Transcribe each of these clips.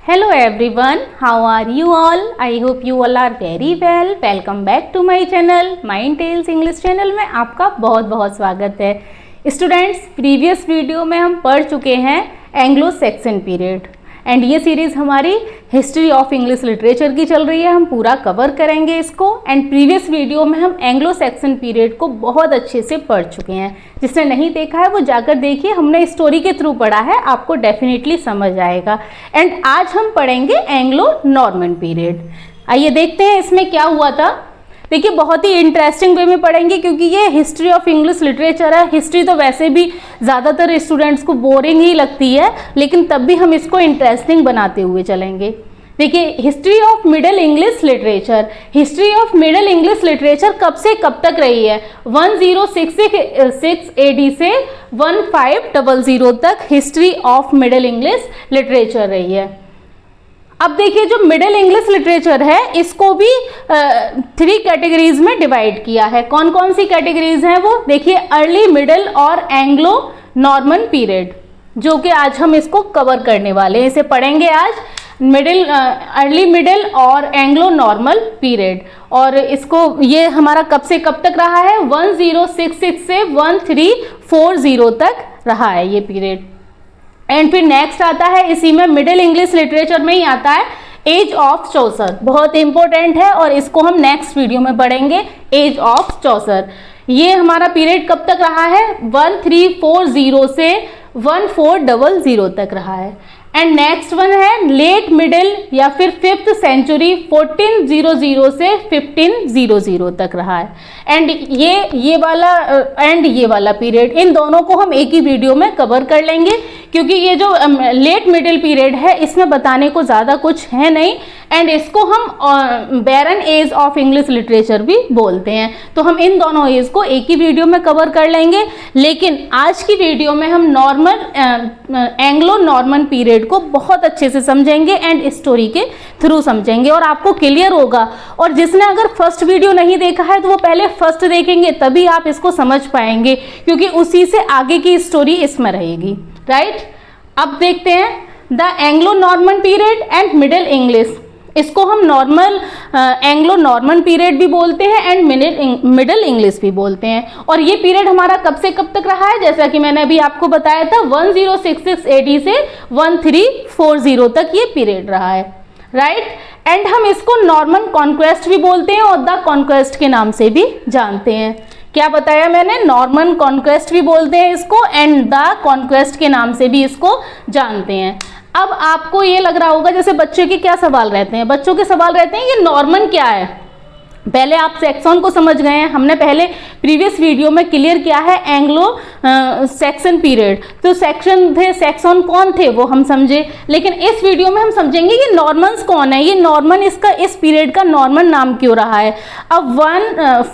Hello everyone, how are you all? I hope you all are very well. Welcome back to my channel, Mind Tales English channel में आपका बहुत बहुत स्वागत है। Students, previous video में हम पढ़ चुके हैं एंग्लो सैक्सन पीरियड एंड ये सीरीज़ हमारी हिस्ट्री ऑफ इंग्लिश लिटरेचर की चल रही है। हम पूरा कवर करेंगे इसको एंड प्रीवियस वीडियो में हम एंग्लो सैक्सन पीरियड को बहुत अच्छे से पढ़ चुके हैं। जिसने नहीं देखा है वो जाकर देखिए, हमने स्टोरी के थ्रू पढ़ा है, आपको डेफिनेटली समझ आएगा। एंड आज हम पढ़ेंगे एंग्लो नॉर्मन पीरियड। आइए देखते हैं इसमें क्या हुआ था। देखिए बहुत ही इंटरेस्टिंग वे में पढ़ेंगे क्योंकि ये हिस्ट्री ऑफ इंग्लिश लिटरेचर है। हिस्ट्री तो वैसे भी ज़्यादातर स्टूडेंट्स को बोरिंग ही लगती है, लेकिन तब भी हम इसको इंटरेस्टिंग बनाते हुए चलेंगे। देखिए history of middle English literature. History of middle English literature कब से कब तक रही है? 1066 AD से 1500 तक history of middle English literature रही है। अब देखिए जो मिडिल इंग्लिश लिटरेचर है इसको भी 3 कैटेगरीज में डिवाइड किया है। कौन कौन सी कैटेगरीज हैं वो देखिए, अर्ली मिडिल और एंग्लो नॉर्मन पीरियड, जो कि आज हम इसको कवर करने वाले हैं। इसे पढ़ेंगे आज, मिडिल, अर्ली मिडिल और एंग्लो नॉर्मल पीरियड। और इसको ये हमारा कब से कब तक रहा है? 1066 से 1340 तक रहा है ये पीरियड। एंड फिर नेक्स्ट आता है इसी में मिडिल इंग्लिश लिटरेचर में ही आता है एज ऑफ चौसर। बहुत इंपॉर्टेंट है और इसको हम नेक्स्ट वीडियो में पढ़ेंगे, एज ऑफ चौसर। ये हमारा पीरियड कब तक रहा है? 1340 से 1400 तक रहा है। एंड नेक्स्ट वन है लेट मिडिल या फिर 5th सेंचुरी, 1400 से 1500 तक रहा है। एंड ये वाला पीरियड, इन दोनों को हम एक ही वीडियो में कवर कर लेंगे क्योंकि ये जो लेट मिडिल पीरियड है इसमें बताने को ज़्यादा कुछ है नहीं। एंड इसको हम बैरन एज ऑफ इंग्लिश लिटरेचर भी बोलते हैं। तो हम इन दोनों एज को एक ही वीडियो में कवर कर लेंगे, लेकिन आज की वीडियो में हम एंग्लो नॉर्मन पीरियड को बहुत अच्छे से समझेंगे एंड स्टोरी के थ्रू समझेंगे और आपको क्लियर होगा। और जिसने अगर फर्स्ट वीडियो नहीं देखा है तो वो पहले फर्स्ट देखेंगे, तभी आप इसको समझ पाएंगे क्योंकि उसी से आगे की स्टोरी इसमें रहेगी, राइट। अब देखते हैं the Anglo Norman period and middle English. इसको हम एंग्लो नॉर्मन पीरियड भी बोलते हैं एंड मिडिल इंग्लिश भी बोलते हैं। और ये पीरियड हमारा कब से कब तक रहा है? जैसा कि मैंने अभी आपको बताया था, 1066 AD से 1340 तक ये पीरियड रहा है, राइट। एंड हम इसको नॉर्मन कॉन्क्वेस्ट भी बोलते हैं और द कॉन्क्वेस्ट के नाम से भी जानते हैं। क्या बताया मैंने? नॉर्मन कॉन्क्वेस्ट भी बोलते हैं इसको एंड द कॉन्क्वेस्ट के नाम से भी इसको जानते हैं। अब आपको ये लग रहा होगा जैसे बच्चों के क्या सवाल रहते हैं? बच्चों के सवाल रहते हैं ये नॉर्मन क्या है। पहले आप सेक्सन को समझ गए हैं, हमने पहले प्रीवियस वीडियो में क्लियर किया है एंग्लो सैक्सन पीरियड। तो सेक्सन कौन थे वो हम समझे, लेकिन इस वीडियो में हम समझेंगे कि नॉर्मन्स कौन है। ये नॉर्मन, इसका इस पीरियड का नॉर्मन नाम क्यों रहा है। अब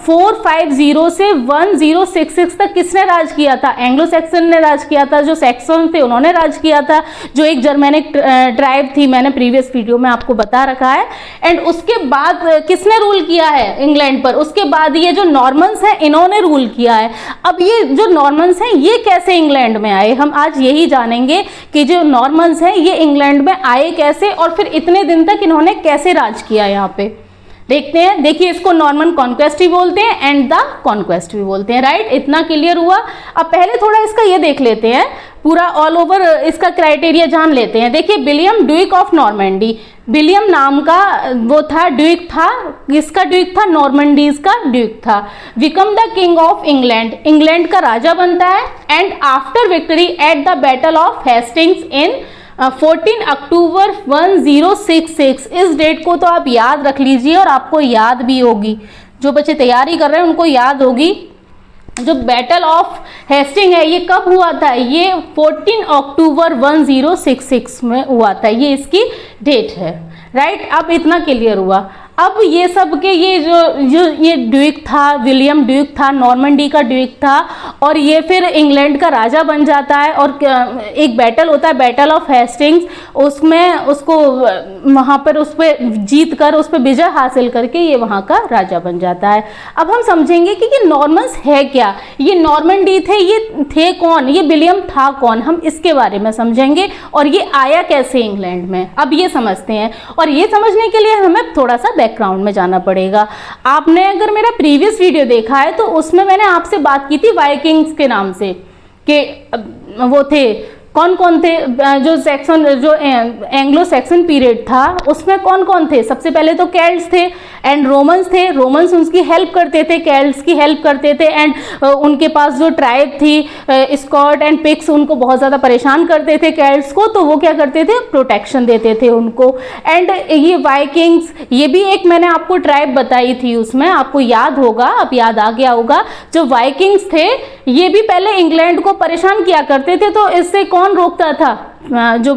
1450 से 1066 तक किसने राज किया था? एंग्लो सैक्सन ने राज किया था। जो सेक्सन थे उन्होंने राज किया था, जो एक जर्मेनिक ट्राइब थी, मैंने प्रीवियस वीडियो में आपको बता रखा है। एंड उसके बाद किसने रूल किया है इंग्लैंड पर? उसके बाद ये जो नॉर्मन्स हैं इन्होंने रूल किया है। अब ये जो नॉर्मन्स हैं ये कैसे इंग्लैंड में आए, हम आज यही जानेंगे कि जो नॉर्मन्स हैं ये इंग्लैंड में आए कैसे और फिर इतने दिन तक इन्होंने कैसे राज किया। यहाँ पे देखते हैं। देखिए इसको नॉर्मन कॉन्क्वेस्ट भी बोलते हैं एंड द कॉन्क्वेस्ट भी बोलते हैं, राइट। इतना क्लियर हुआ। अब पहले थोड़ा इसका ये देख लेते हैं, पूरा ऑल ओवर इसका क्राइटेरिया जान लेते हैं। देखिए William Duke of Normandy, William नाम का वो था, ड्यूक था। किसका ड्यूक था? नॉर्मंडीज का ड्यूक था। Become the king of England, England का राजा बनता है। And after victory at the battle of Hastings in 14 October 1066। इस डेट को तो आप याद रख लीजिए और आपको याद भी होगी, जो बच्चे तैयारी कर रहे हैं उनको याद होगी। जो बैटल ऑफ हेस्टिंग है ये कब हुआ था? ये 14 अक्टूबर 1066 में हुआ था, ये इसकी डेट है, राइट। अब इतना क्लियर हुआ। अब ये सब के ये ये ड्यूक था, विलियम ड्यूक था, नॉर्मंडी का ड्यूक था, और ये फिर इंग्लैंड का राजा बन जाता है। और एक बैटल होता है, बैटल ऑफ हेस्टिंग्स, उसमें उसको वहाँ पर उस पर जीत कर, उस पर विजय हासिल करके ये वहाँ का राजा बन जाता है। अब हम समझेंगे कि ये नॉर्मन्स है क्या, ये नॉर्मंडी थे, ये थे कौन, ये विलियम था कौन, हम इसके बारे में समझेंगे, और ये आया कैसे इंग्लैंड में, अब ये समझते हैं। और ये समझने के लिए हमें थोड़ा सा बैकग्राउंड में जाना पड़ेगा। आपने अगर मेरा प्रीवियस वीडियो देखा है तो उसमें मैंने आपसे बात की थी वाइकिंग्स के नाम से, कि वो थे कौन कौन थे, जो सेक्सन, जो एंग्लो सैक्सन पीरियड था उसमें कौन कौन थे। सबसे पहले तो केल्ट्स थे एंड रोमन्स थे। रोमन्स उनकी हेल्प करते थे, केल्ट्स की हेल्प करते थे, एंड उनके पास जो ट्राइब थी स्कॉट एंड पिक्स, उनको बहुत ज़्यादा परेशान करते थे केल्ट्स को, तो वो क्या करते थे, प्रोटेक्शन देते थे उनको। एंड ये वाइकिंग्स, ये भी एक मैंने आपको ट्राइब बताई थी, उसमें आपको याद होगा, अब याद आ गया होगा, जो वाइकिंग्स थे ये भी पहले इंग्लैंड को परेशान किया करते थे। तो इससे कौन रोकता था, जो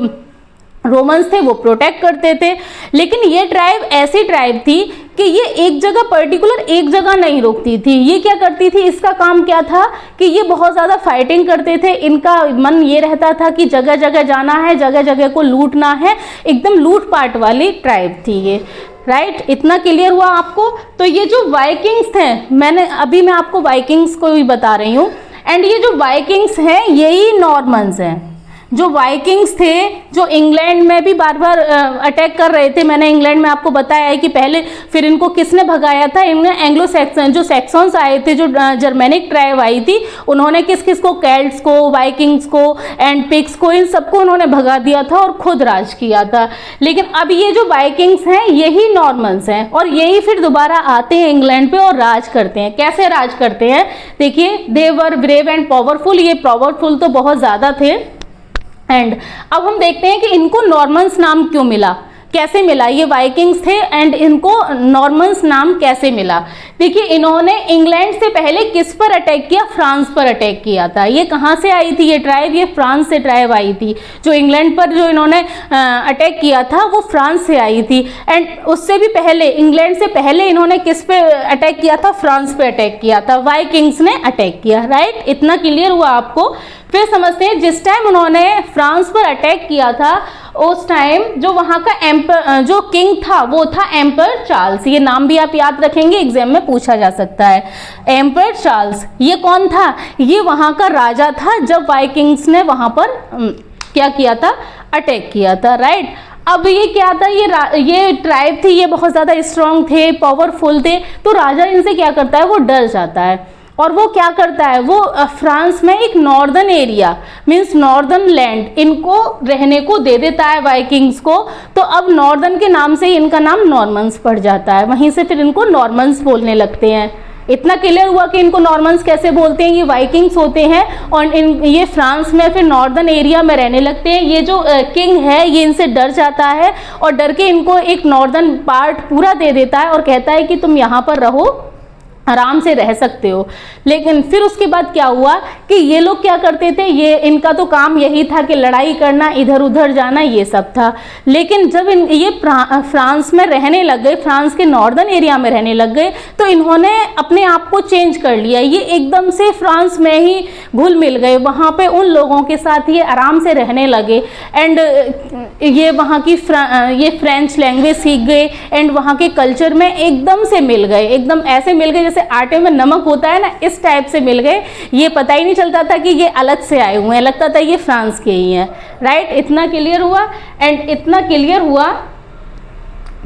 रोमन्स थे वो प्रोटेक्ट करते थे। लेकिन ये ट्राइब ऐसी ट्राइब थी कि ये एक जगह पर्टिकुलर एक जगह नहीं रुकती थी। ये क्या करती थी, इसका काम क्या था कि ये बहुत ज़्यादा फाइटिंग करते थे। इनका मन ये रहता था कि जगह जगह जाना है, जगह जगह को लूटना है, एकदम लूटपाट वाली ट्राइब थी ये। राइट, इतना क्लियर हुआ आपको। तो ये जो वाइकिंग्स थे, मैं आपको वाइकिंग्स को भी बता रही हूँ, एंड ये जो वाइकिंग्स हैं यही नॉर्मन्स हैं। जो वाइकिंग्स थे जो इंग्लैंड में भी बार बार अटैक कर रहे थे, मैंने इंग्लैंड में आपको बताया है कि पहले फिर इनको किसने भगाया था, इनने एंग्लो सैक्सन, जो सैक्सन्स आए थे, जो जर्मेनिक ट्राइब आई थी, उन्होंने किस किस को, केल्ट्स को, वाइकिंग्स को एंड पिक्स को, इन सबको उन्होंने भगा दिया था और खुद राज किया था। लेकिन अब ये जो वाइकिंग्स हैं यही नॉर्मन्स हैं, और यही फिर दोबारा आते हैं इंग्लैंड पे और राज करते हैं। कैसे राज करते हैं, देखिए, दे वर ब्रेव एंड पावरफुल, ये पावरफुल तो बहुत ज़्यादा थे। एंड अब हम देखते हैं कि इनको नॉर्मन्स नाम क्यों मिला, कैसे मिला। ये वाइकिंग्स थे एंड इनको नॉर्मन्स नाम कैसे मिला। देखिए, इन्होंने इंग्लैंड से पहले किस पर अटैक किया, फ्रांस पर अटैक किया था। ये कहाँ से आई थी ये ट्राइब, ये फ्रांस से ट्राइब आई थी। जो इंग्लैंड पर जो इन्होंने अटैक किया था वो फ्रांस से आई थी। एंड उससे भी पहले, इंग्लैंड से पहले इन्होंने किस पे अटैक किया था, फ्रांस पे अटैक किया था, वाइकिंग्स ने अटैक किया। राइट, इतना क्लियर हुआ आपको। फिर समझते हैं, जिस टाइम उन्होंने फ्रांस पर अटैक किया था उस टाइम जो वहाँ का एम्पर, जो किंग था वो था एम्पर चार्ल्स। ये नाम भी आप याद रखेंगे, एग्जाम में पूछा जा सकता है। एम्पर चार्ल्स ये कौन था, ये वहाँ का राजा था जब वाइकिंग्स ने वहाँ पर क्या किया था, अटैक किया था। राइट, अब ये क्या था, ये ट्राइब थी, ये बहुत ज़्यादा स्ट्रांग थे, पावरफुल थे, तो राजा इनसे क्या करता है, वो डर जाता है। और वो क्या करता है, वो फ्रांस में एक northern area means northern land इनको रहने को दे देता है वाइकिंग्स को। तो अब नॉर्दर्न के नाम से इनका नाम नॉर्मन्स पड़ जाता है, वहीं से फिर इनको नॉर्मन्स बोलने लगते हैं। इतना क्लियर हुआ कि इनको नॉर्मन्स कैसे बोलते हैं, ये वाइकिंग्स होते हैं और ये फ्रांस में फिर नॉर्दर्न एरिया में रहने लगते हैं। ये जो किंग है ये इनसे डर जाता है और डर के इनको एक नॉर्दर्न पार्ट पूरा दे देता है और कहता है कि तुम यहाँ पर रहो, आराम से रह सकते हो। लेकिन फिर उसके बाद क्या हुआ कि ये लोग क्या करते थे, ये इनका तो काम यही था कि लड़ाई करना, इधर उधर जाना, ये सब था। लेकिन जब ये फ्रांस में रहने लग गए, फ्रांस के नॉर्दर्न एरिया में रहने लग गए, तो इन्होंने अपने आप को चेंज कर लिया। ये एकदम से फ्रांस में ही घुल मिल गए, वहाँ पे उन लोगों के साथ ये आराम से रहने लगे। एंड ये वहाँ की ये फ्रेंच लैंग्वेज सीख गए एंड वहाँ के कल्चर में एकदम से मिल गए, एकदम ऐसे मिल गए जैसे आटे में नमक होता है ना, इस टाइप से मिल गए। ये पता ही नहीं चलता था कि ये अलग से आए हुए हैं, लगता था ये फ्रांस के ही हैं। राइट, इतना क्लियर हुआ। एंड इतना क्लियर हुआ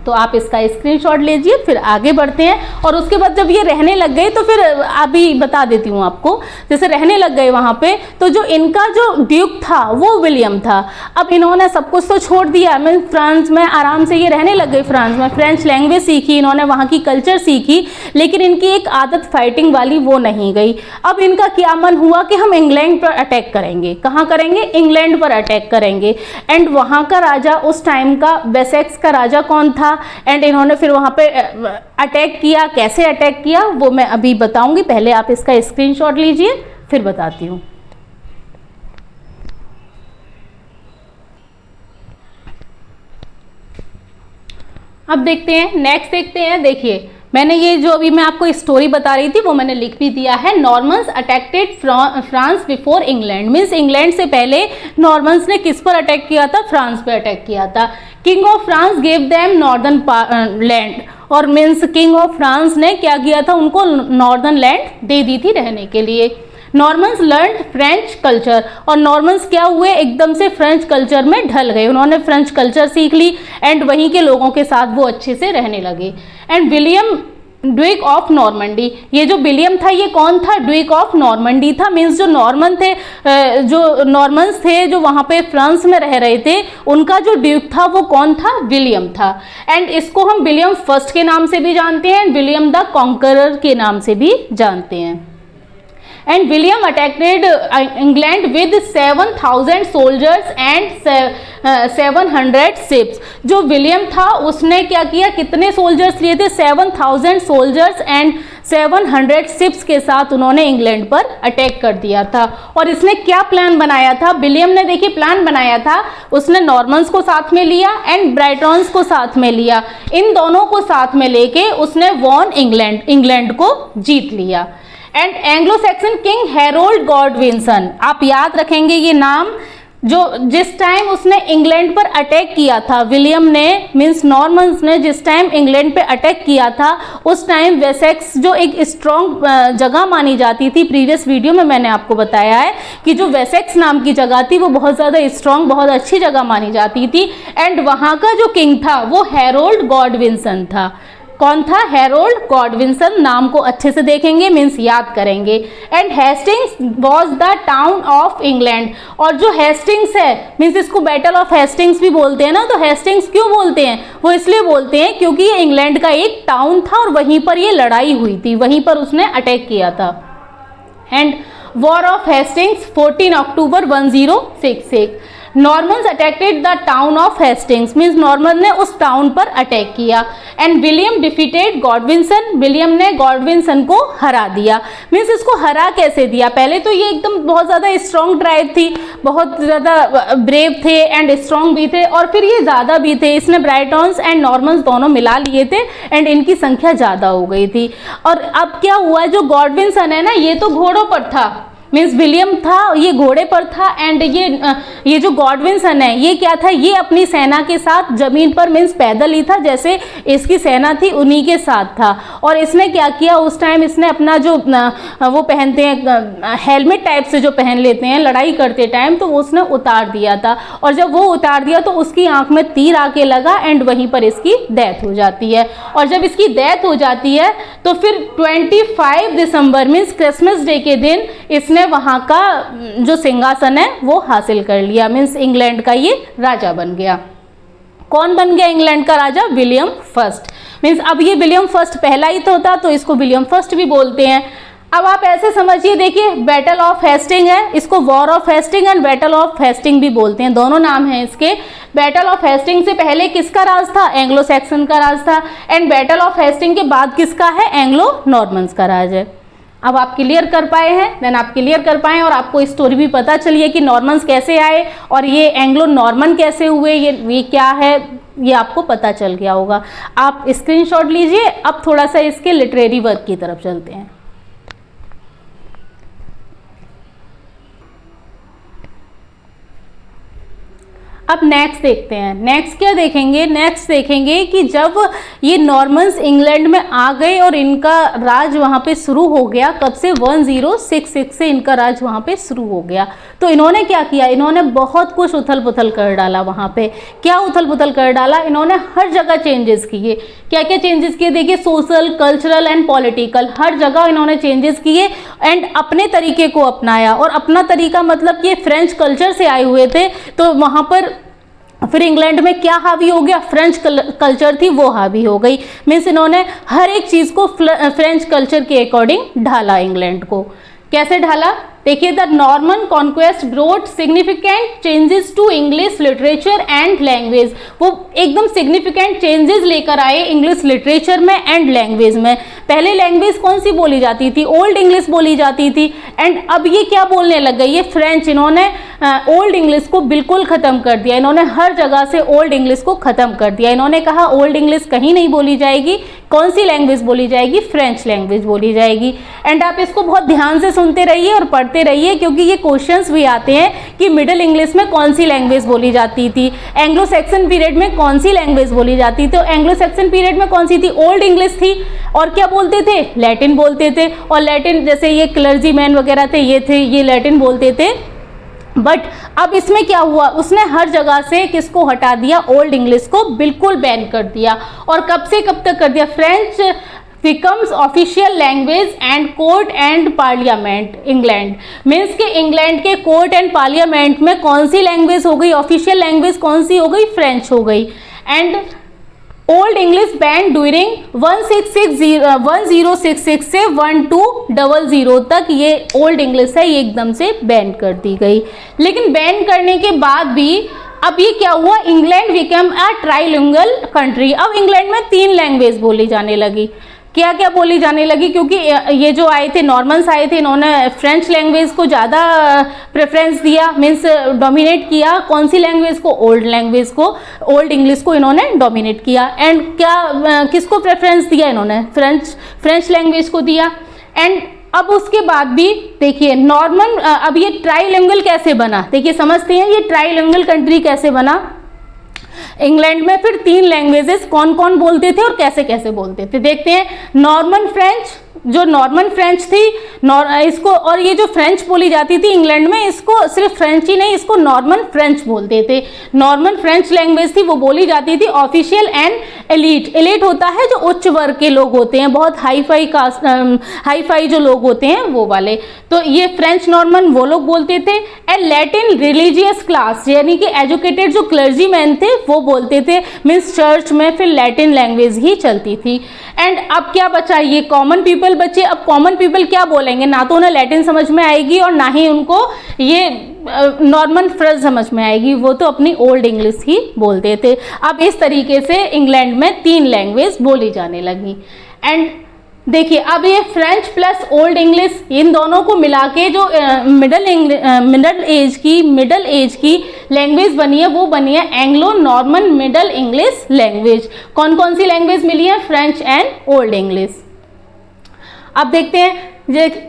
तो आप इसका स्क्रीनशॉट लीजिए, फिर आगे बढ़ते हैं। और उसके बाद जब ये रहने लग गए तो फिर अभी बता देती हूँ आपको, जैसे रहने लग गए वहाँ पे, तो जो इनका जो ड्यूक था वो विलियम था। अब इन्होंने सब कुछ तो छोड़ दिया, मैं फ्रांस में आराम से ये रहने लग गए, फ्रांस में फ्रेंच लैंग्वेज सीखी इन्होंने, वहाँ की कल्चर सीखी, लेकिन इनकी एक आदत फाइटिंग वाली वो नहीं गई। अब इनका क्या मन हुआ कि हम इंग्लैंड पर अटैक करेंगे। कहाँ करेंगे, इंग्लैंड पर अटैक करेंगे। एंड वहाँ का राजा उस टाइम का वेसेक्स का राजा कौन था, एंड इन्होंने फिर वहाँ पे अटैक किया। कैसे अटैक किया वो मैं अभी बताऊंगी, पहले आप इसका स्क्रीनशॉट लीजिए फिर बताती हूँ। अब देखते हैं नेक्स्ट, देखते हैं। देखिए मैंने ये जो अभी मैं आपको स्टोरी बता रही थी वो मैंने लिख भी दिया है। Normans attacked France before England, means England से पहले नॉर्मन्स ने किस पर अटैक किया था? फ्रांस पे अटैक किया था। King of France gave them northern land, और मीन्स किंग ऑफ फ्रांस ने क्या किया था? उनको नॉर्दर्न लैंड दे दी थी रहने के लिए। नॉर्मन्स लर्न फ्रेंच कल्चर, और नॉर्मन्स क्या हुए? एकदम से फ्रेंच कल्चर में ढल गए, उन्होंने फ्रेंच कल्चर सीख ली एंड वहीं के लोगों के साथ वो अच्छे से रहने लगे। And William Duke of Normandy, ये जो विलियम था ये कौन था? ड्यूक ऑफ नॉर्मंडी था। मीन्स जो नॉर्मन थे, जो नॉर्मन्स थे जो वहाँ पे फ्रांस में रह रहे थे, उनका जो ड्यूक था वो कौन था? विलियम था। एंड इसको हम विलियम फर्स्ट के नाम से भी जानते हैं एंड विलियम द कॉन्करर के नाम से भी जानते हैं। And William attacked England with 7,000 soldiers and 700 ships. जो विलियम था उसने क्या किया? कितने सोल्जर्स लिए थे? 7,000 सोल्जर्स एंड 700 शिप्स के साथ उन्होंने इंग्लैंड पर अटैक कर दिया था। और इसने क्या प्लान बनाया था? विलियम ने देखिए प्लान बनाया था, उसने नॉर्मन्स को साथ में लिया एंड ब्राइटन्स को साथ में लिया, इन दोनों को साथ में लेके उसने वॉन इंग्लैंड को जीत लिया। And Anglo Saxon king Harold Godwinson, आप याद रखेंगे ये नाम, जो जिस टाइम उसने इंग्लैंड पर अटैक किया था, विलियम ने मीन्स नॉर्मन्स ने जिस टाइम इंग्लैंड पे अटैक किया था उस टाइम वेसेक्स जो एक स्ट्रॉन्ग जगह मानी जाती थी, प्रीवियस वीडियो में मैंने आपको बताया है कि जो वेसेक्स नाम की जगह थी वो बहुत ज़्यादा स्ट्रॉन्ग, बहुत अच्छी जगह मानी जाती थी। एंड वहाँ का जो किंग था वो हैरोल्ड गॉडविंसन था। कौन था? हैरोल्ड गॉडविंसन। नाम को अच्छे से देखेंगे, मीन्स याद करेंगे। And Hastings was the town of England, और जो हेस्टिंग्स है मीन्स इसको बैटल ऑफ हेस्टिंग्स भी बोलते हैं ना, तो हेस्टिंग्स क्यों बोलते हैं? वो इसलिए बोलते हैं क्योंकि ये इंग्लैंड का एक टाउन था और वहीं पर ये लड़ाई हुई थी, वहीं पर उसने अटैक किया था। And war of Hastings 14 October 1066, Normans attacked the town of Hastings, means Norman ने उस टाउन पर अटैक किया। And William defeated Godwinson, William ने गॉडविंसन को हरा दिया। मीन्स इसको हरा कैसे दिया? पहले तो ये एकदम बहुत ज़्यादा स्ट्रॉन्ग ट्राइब थी, बहुत ज़्यादा ब्रेव थे एंड स्ट्रॉन्ग भी थे, और फिर ये ज़्यादा भी थे, इसने ब्राइटन्स एंड नॉर्मन्स दोनों मिला लिए थे एंड इनकी संख्या ज़्यादा हो गई थी। और अब क्या हुआ? जो गॉडविंसन है ना ये तो घोड़ों पर था, मीन्स विलियम था ये घोड़े पर था, एंड ये जो गॉडविंसन है ये क्या था? ये अपनी सेना के साथ जमीन पर मीन्स पैदल ही था, जैसे इसकी सेना थी उन्हीं के साथ था। और इसने क्या किया? उस टाइम इसने अपना जो वो पहनते हैं हेलमेट टाइप से जो पहन लेते हैं लड़ाई करते टाइम, तो उसने उतार दिया था। और जब वो उतार दिया तो उसकी आंख में तीर आके लगा एंड वहीं पर इसकी डेथ हो जाती है। और जब इसकी डेथ हो जाती है तो फिर 25 दिसंबर मीन्स क्रिसमस डे के दिन इसने वहां का जो सिंहासन है वो हासिल कर लिया, मीन्स इंग्लैंड का ये राजा बन गया। कौन बन गया इंग्लैंड का राजा? William first. मीन्स अब ये विलियम फर्स्ट पहला ही तो था तो इसको विलियम फर्स्ट भी बोलते हैं। अब आप ऐसे समझिए, देखिए बैटल ऑफ हेस्टिंग है, इसको war of Hasting and battle of Hasting भी बोलते हैं, दोनों नाम हैं इसके। बैटल ऑफ हेस्टिंग से पहले किसका राज था? एंग्लो सैक्सन का राज था। एंड बैटल ऑफ हेस्टिंग के बाद किसका है? एंग्लो नॉर्मन्स का राज है। अब आप क्लियर कर पाए हैं, देन आप क्लियर कर पाए और आपको स्टोरी भी पता चली है कि नॉर्मन्स कैसे आए और ये एंग्लो नॉर्मन कैसे हुए, ये क्या है ये आपको पता चल गया होगा। आप स्क्रीनशॉट लीजिए। अब थोड़ा सा इसके लिटरेरी वर्क की तरफ चलते हैं। अब नेक्स्ट देखते हैं। नेक्स्ट क्या देखेंगे? नेक्स्ट देखेंगे कि जब ये नॉर्मन्स इंग्लैंड में आ गए और इनका राज वहाँ पे शुरू हो गया, कब से? 1066 से इनका राज वहाँ पे शुरू हो गया। तो इन्होंने क्या किया? इन्होंने बहुत कुछ उथल पुथल कर डाला वहाँ पे। क्या उथल पुथल कर डाला? इन्होंने हर जगह चेंजेस किए। क्या क्या चेंजेस किए? देखिए सोशल, कल्चरल एंड पॉलिटिकल, हर जगह इन्होंने चेंजेस किए एंड अपने तरीके को अपनाया। और अपना तरीका मतलब कि फ्रेंच कल्चर से आए हुए थे, तो वहाँ पर फिर इंग्लैंड में क्या हावी हो गया? फ्रेंच कल्चर थी वो हावी हो गई। मीन्स इन्होंने हर एक चीज़ को फ्रेंच कल्चर के अकॉर्डिंग ढाला इंग्लैंड को। कैसे ढाला? देखिए, the Norman conquest brought significant changes to English literature and language. वो एकदम सिग्निफिकेंट चेंजेस लेकर आए इंग्लिश लिटरेचर में एंड लैंग्वेज में। पहले लैंग्वेज कौन सी बोली जाती थी? ओल्ड इंग्लिश बोली जाती थी। एंड अब ये क्या बोलने लग गई? ये फ्रेंच। इन्होंने ओल्ड इंग्लिश को बिल्कुल ख़त्म कर दिया। इन्होंने हर जगह से ओल्ड इंग्लिश को ख़त्म कर दिया। इन्होंने कहा ओल्ड इंग्लिश कहीं नहीं बोली जाएगी। कौन सी लैंग्वेज बोली जाएगी? फ्रेंच लैंग्वेज बोली जाएगी। एंड आप इसको बहुत ध्यान से सुनते रहिए और पढ़ते रहिए, क्योंकि ये क्वेश्चंस भी आते हैं कि मिडिल इंग्लिश में कौन सी लैंग्वेज बोली जाती थी, एंग्लो सैक्सन पीरियड में कौन सी लैंग्वेज बोली जाती थी। तो एंग्लो सैक्सन पीरियड में कौन सी थी? ओल्ड इंग्लिश थी। और क्या बोलते थे? लैटिन बोलते थे। और लैटिन जैसे ये क्लर्जी मैन वगैरह थे, ये लैटिन बोलते थे। बट अब इसमें क्या हुआ, उसने हर जगह से किसको हटा दिया? ओल्ड इंग्लिश को बिल्कुल बैन कर दिया। और कब से कब तक कर दिया? French becomes official language and court and parliament England. Means के इंग्लैंड के कोर्ट एंड पार्लियामेंट में कौन सी लैंग्वेज हो गई? ऑफिशियल लैंग्वेज कौन सी हो गई? फ्रेंच हो गई। And old English ban during 1066 से 1200 तक ये ओल्ड इंग्लिश है, ये एकदम से बैन कर दी गई। लेकिन बैन करने के बाद भी अब ये क्या हुआ? England become a trilingual country. अब इंग्लैंड में 3 लैंग्वेज बोली जाने लगी। क्या क्या बोली जाने लगी? क्योंकि ये जो आए थे, नॉर्मन्स आए थे, इन्होंने फ्रेंच लैंग्वेज को ज़्यादा प्रेफरेंस दिया, मीन्स डोमिनेट किया। कौन सी लैंग्वेज को? ओल्ड लैंग्वेज को, ओल्ड इंग्लिश को इन्होंने डोमिनेट किया। एंड क्या किसको प्रेफरेंस दिया इन्होंने? फ्रेंच लैंग्वेज को दिया। एंड अब उसके बाद भी देखिए नॉर्मन, अब ये ट्राइलिंगुअल कैसे बना? देखिए समझते हैं ये ट्राइलिंगुअल कंट्री कैसे बना। इंग्लैंड में फिर 3 लैंग्वेजेस कौन कौन बोलते थे और कैसे कैसे बोलते थे, देखते हैं। नॉर्मन फ्रेंच, जो नॉर्मन फ्रेंच थी, इसको, और ये जो फ्रेंच बोली जाती थी इंग्लैंड में, इसको सिर्फ फ्रेंच ही नहीं, इसको नॉर्मन फ्रेंच बोलते थे। नॉर्मन फ्रेंच लैंग्वेज थी, वो बोली जाती थी ऑफिशियल एंड एलीट। एलीट होता है जो उच्च वर्ग के लोग होते हैं, बहुत हाई फाई जो लोग होते हैं वो वाले। तो ये फ्रेंच नॉर्मन वो लोग बोलते थे। एंड लैटिन रिलीजियस क्लास, यानी कि एजुकेटेड जो क्लर्जी मैन थे वो बोलते थे। मीन्स चर्च में फिर लैटिन लैंग्वेज ही चलती थी। एंड अब क्या बचा? ये कॉमन पीपल बचे। अब कॉमन पीपल क्या बोलेंगे? ना तो उन्हें लैटिन समझ में आएगी और ना ही उनको ये नॉर्मन फ्रेंच समझ में आएगी, वो तो अपनी ओल्ड इंग्लिश ही बोलते थे। अब इस तरीके से इंग्लैंड में 3 लैंग्वेज बोली जाने लगी। एंड देखिए अब ये फ्रेंच प्लस ओल्ड इंग्लिश, इन दोनों को मिला के जो मिडल एज की लैंग्वेज बनी है, वो बनी है Anglo Norman middle English language. कौन कौन सी लैंग्वेज मिली है? French and old English. अब देखते हैं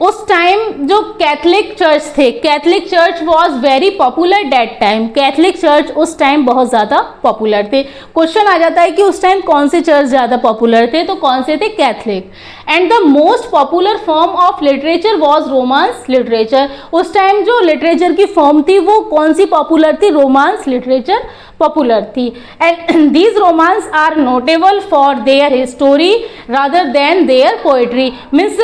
उस टाइम जो कैथलिक चर्च थे, Catholic church was very popular that time. Catholic church उस टाइम बहुत ज़्यादा पॉपुलर थे। क्वेश्चन आ जाता है कि उस टाइम कौन से चर्च ज़्यादा पॉपुलर थे, तो कौन से थे? Catholic. And the most popular form of literature was romance literature. उस टाइम जो लिटरेचर की फॉर्म थी वो कौन सी पॉपुलर थी? रोमांस लिटरेचर पॉपुलर थी। And these romance are notable for their history rather than their poetry. Means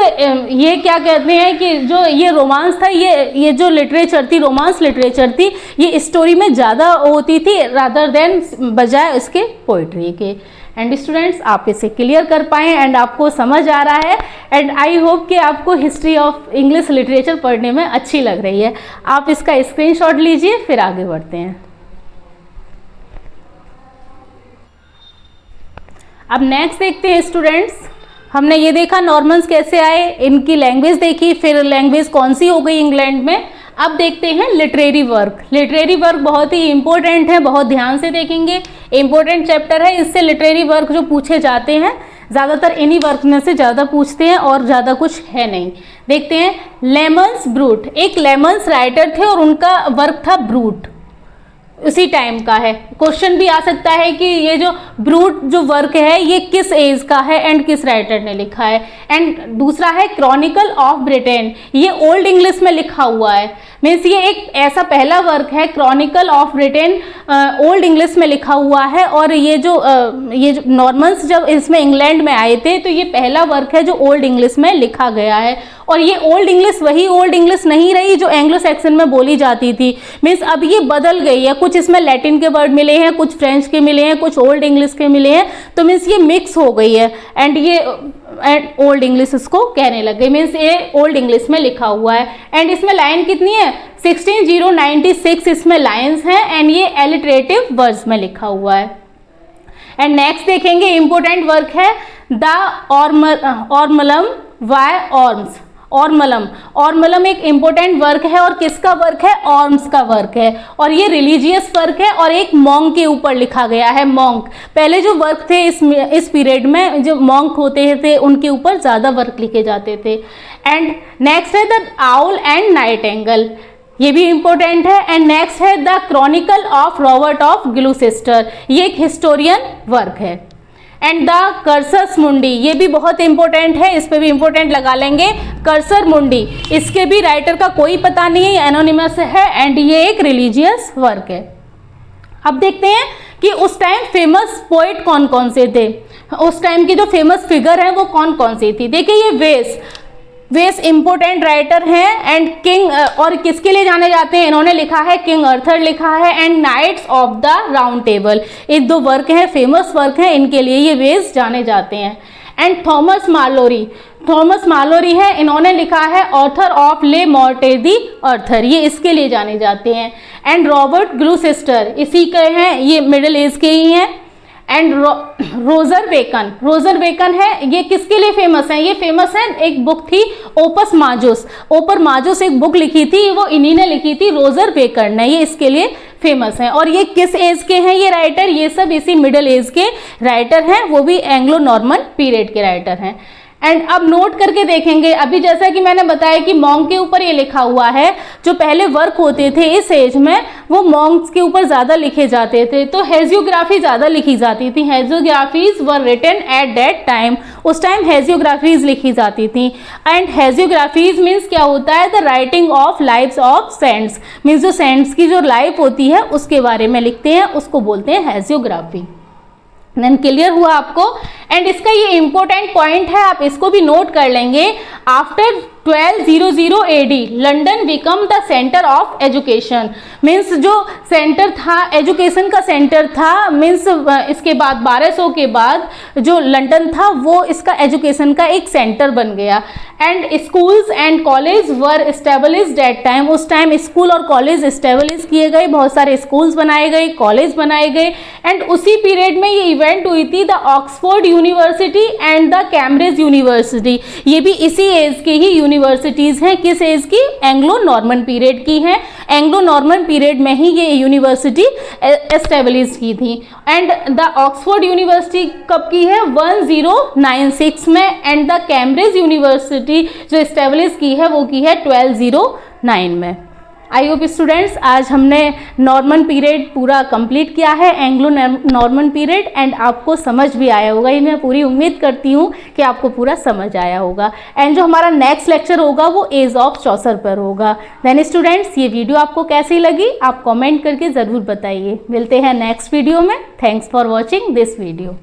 ये क्या कहते हैं कि जो ये रोमांस था, ये जो लिटरेचर थी, रोमांस लिटरेचर थी, ये स्टोरी में ज़्यादा होती थी रादर देन, बजाय उसके पोइट्री के। एंड स्टूडेंट्स आप इसे क्लियर कर पाएँ एंड आपको समझ आ रहा है। एंड आई होप कि आपको हिस्ट्री ऑफ इंग्लिश लिटरेचर पढ़ने में अच्छी लग रही है। आप इसका स्क्रीनशॉट लीजिए, फिर आगे बढ़ते हैं। अब नेक्स्ट देखते हैं स्टूडेंट्स, हमने ये देखा नॉर्मन्स कैसे आए, इनकी लैंग्वेज देखी, फिर लैंग्वेज कौन सी हो गई इंग्लैंड में। अब देखते हैं लिटरेरी वर्क। लिटरेरी वर्क बहुत ही इंपॉर्टेंट है, बहुत ध्यान से देखेंगे, इंपॉर्टेंट चैप्टर है। इससे लिटरेरी वर्क जो पूछे जाते हैं ज़्यादातर इन्हीं वर्क में से ज़्यादा पूछते हैं और ज़्यादा कुछ है नहीं। देखते हैं लेमन्स ब्रूट। एक लेमन्स राइटर थे और उनका वर्क था ब्रूट, उसी टाइम का है। क्वेश्चन भी आ सकता है कि ये जो ब्रूट जो वर्क है ये किस एज का है एंड किस राइटर ने लिखा है। एंड दूसरा है क्रॉनिकल ऑफ ब्रिटेन, ये ओल्ड इंग्लिश में लिखा हुआ है। मीन्स ये एक ऐसा पहला वर्क है, Chronicle of Britain old English में लिखा हुआ है। और ये जो नॉर्मन्स जब इसमें इंग्लैंड में आए थे तो ये पहला वर्क है जो ओल्ड इंग्लिश में लिखा गया है। और ये ओल्ड इंग्लिश वही ओल्ड इंग्लिश नहीं रही जो एंग्लो सैक्सन में बोली जाती थी। मीन्स अब ये बदल गई है, कुछ इसमें लैटिन के वर्ड मिले हैं, कुछ फ्रेंच के मिले हैं, कुछ ओल्ड इंग्लिश के मिले हैं। तो मीन्स ये मिक्स हो गई है एंड ओल्ड इंग्लिश इसको कहने लग गए। मीन्स ये ओल्ड इंग्लिश में लिखा हुआ है। एंड इसमें लाइन कितनी है? 16096 इसमें लाइन्स हैं एंड ये एलिटरेटिव वर्ड्स में लिखा हुआ है। एंड नेक्स्ट देखेंगे इंपॉर्टेंट वर्क है द ऑर्मलम वाय ऑर्म्स। ऑर्मलम एक इम्पोर्टेंट वर्क है और किसका वर्क है, ऑर्म्स का वर्क है और ये रिलीजियस वर्क है और एक मॉन्क के ऊपर लिखा गया है। मॉन्क पहले जो वर्क थे इस पीरियड में जो मॉन्क होते थे उनके ऊपर ज़्यादा वर्क लिखे जाते थे। एंड नेक्स्ट है द आउल एंड नाइटिंगेल, ये भी इंपॉर्टेंट है। एंड नेक्स्ट है the Chronicle of Robert of Gloucester, ये एक हिस्टोरियन वर्क है। एंड द कर्सस मुंडी, ये भी बहुत इंपॉर्टेंट है, इस पे भी इंपॉर्टेंट लगा लेंगे। कर्सर मुंडी, इसके भी राइटर का कोई पता नहीं है, एनोनिमस है एंड ये एक रिलीजियस वर्क है। अब देखते हैं कि उस टाइम फेमस पोइट कौन कौन से थे, उस टाइम की जो फेमस फिगर है वो कौन कौन सी थी। देखिए ये वेस इंपॉर्टेंट राइटर हैं एंड किंग, और किसके लिए जाने जाते हैं, इन्होंने लिखा है किंग अर्थर लिखा है and knights of the round table, ये दो वर्क हैं, फेमस वर्क हैं, इनके लिए ये वेस जाने जाते हैं। एंड थॉमस मालोरी है, इन्होंने लिखा है ऑथर ऑफ ले मोर्टे दी अर्थर, ये इसके लिए जाने जाते हैं। एंड रॉबर्ट ग्लूसेस्टर इसी के हैं, ये मिडिल एज के ही हैं। एंड रोजर बेकन है, ये किसके लिए फेमस है, ये फेमस है, एक बुक थी ओपस माजोस एक बुक लिखी थी, वो इन्हीं ने लिखी थी, रोजर बेकन ने, ये इसके लिए फेमस है। और ये किस एज के हैं ये राइटर, ये सब इसी मिडिल एज के राइटर हैं, वो भी एंग्लो नॉर्मन पीरियड के राइटर हैं। एंड अब नोट करके देखेंगे, अभी जैसा कि मैंने बताया कि मॉन्क के ऊपर ये लिखा हुआ है, जो पहले वर्क होते थे इस एज में वो मॉन्क्स के ऊपर ज़्यादा लिखे जाते थे, तो हेजियोग्राफी ज़्यादा लिखी जाती थी। Hagiographies were written at that time, उस टाइम हेजियोग्राफीज लिखी जाती थी। एंड हेजियोग्राफीज मीन्स क्या होता है, the writing of lives of saints, means जो सेंट्स की जो लाइफ होती है उसके बारे में लिखते हैं, उसको बोलते हैं हेजियोग्राफी। देन क्लियर हुआ आपको। एंड इसका ये इंपॉर्टेंट पॉइंट है, आप इसको भी नोट कर लेंगे। After 1200 AD London become the centre of education, means जो सेंटर था एजुकेशन का सेंटर था, मीन्स इसके बाद 1200 के बाद जो लंदन था वो इसका एजुकेशन का एक सेंटर बन गया। And schools and college were established at time, उस टाइम स्कूल और कॉलेज एस्टेब्लिश किए गए, बहुत सारे स्कूल्स बनाए गए, कॉलेज बनाए गए। एंड उसी पीरियड में ये इवेंट हुई थी the Oxford university and the Cambridge university, ये भी इसी एज के ही यूनिवर्सिटीज़ हैं, किस एज की, एंग्लो नॉर्मन पीरियड की हैं। एंग्लो नॉर्मन पीरियड में ही ये यूनिवर्सिटी एस्टेब्लिश की थी। एंड द ऑक्सफोर्ड यूनिवर्सिटी कब की है, 1096 में। एंड द कैम्ब्रिज यूनिवर्सिटी जो एस्टेब्लिश की है वो की है 1209 में। आई होप स्टूडेंट्स आज हमने नॉर्मन पीरियड पूरा कंप्लीट किया है, एंग्लो नॉर्मन पीरियड, एंड आपको समझ भी आया होगा, ये मैं पूरी उम्मीद करती हूँ कि आपको पूरा समझ आया होगा। एंड जो हमारा नेक्स्ट लेक्चर होगा वो एज ऑफ चौसर पर होगा। देन स्टूडेंट्स ये वीडियो आपको कैसी लगी आप कमेंट करके ज़रूर बताइए। मिलते हैं नेक्स्ट वीडियो में। Thanks for watching this video.